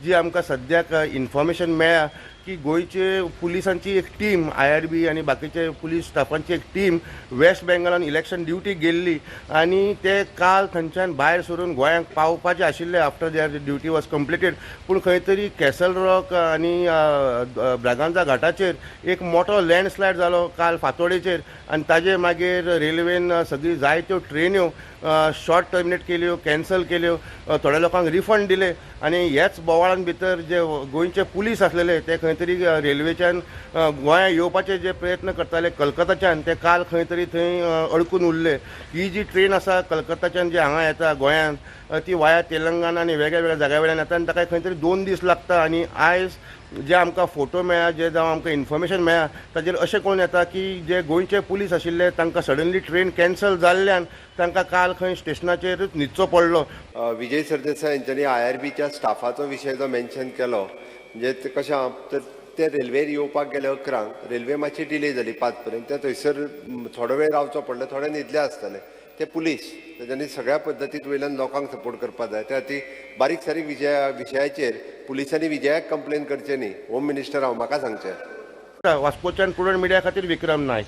जी आमकां सद्याक इन्फॉर्मेशन मेळ्ळा की गोंयचे पुलिसांची एक टीम IRB आनी बाकीचे पुलीस स्टाफांची एक टीम वेस्ट बेंगॉलान इलेक्शन ड्युटी गेल्ली आनी ते काल थंयच्यान भायर सरून गोंयांक पावपाचे आशिल्ले after their duty was completed. पूण खंय तरी कॅसल रॉक आनी ब्रागांजा घाटाचेर एक मोठो लँडस्लायड जालो काल फांतोडेचेर आनी ताजे मागीर रेल्वेन सगळी जायत्यो ट्रेन्यो शॉर्ट टर्मिनेट केल्यो, कॅन्सल केल्यो, थोड्या लोकांक रिफंड दिले आनी ह्याच बोवाळान भितर जे गोंयचे पुलीस आसलेले ते खंय तरी रेल्वेच्यान गोंया येवपाचे जे प्रयत्न करताले कलकत्ताच्यान ते काल खंय तरी थंय अडकून उरले. ही जी ट्रेन आसा कलकत्ताच्यान जी हांगा येता गोंयांत ती वाया तेलंगणा आनी वेगळ्या वेगळ्या जाग्या वयल्यान येता आनी ताका खंय तरी 2 दीस लागता. आनी आयज जे आमकां फोटो मेळ्ळा जे जावं आमकां इन्फॉर्मेशन मेळ्ळा ताचेर अशें कळून येता की जे गोंयचे पुलीस आशिल्ले तांकां सडनली ट्रेन कॅन्सल जाल्ल्यान तांकां काल खंय स्टेशनाचेरूच न्हिदचो पडलो. विजय सरदेसाय यांच्यानी IRBच्या स्टाफाचो विशय जो मेन्शन केलो म्हणजे ते कशें आहा तर ते रेल्वेर येवपाक गेले 11 रेल्वे मातशी डिले जाली 5 पर्यंत ते थंयसर थोडो वेळ रावचो पडलो थोडे न्हिदले आसतले ते पुलीस तेच्यांनी सगळ्या पद्दतीत वयल्यान लोकांक सपोर्ट करपाक जाय त्या खातीर बारीक सारीक विशयाचेर पुलिसांनी विजयाक कंप्लेन करचे न्ही होम मिनिस्टर हांव म्हाका सांगचें. वास्कोच्यान पुरण मिडिया खातीर विक्रम नायक.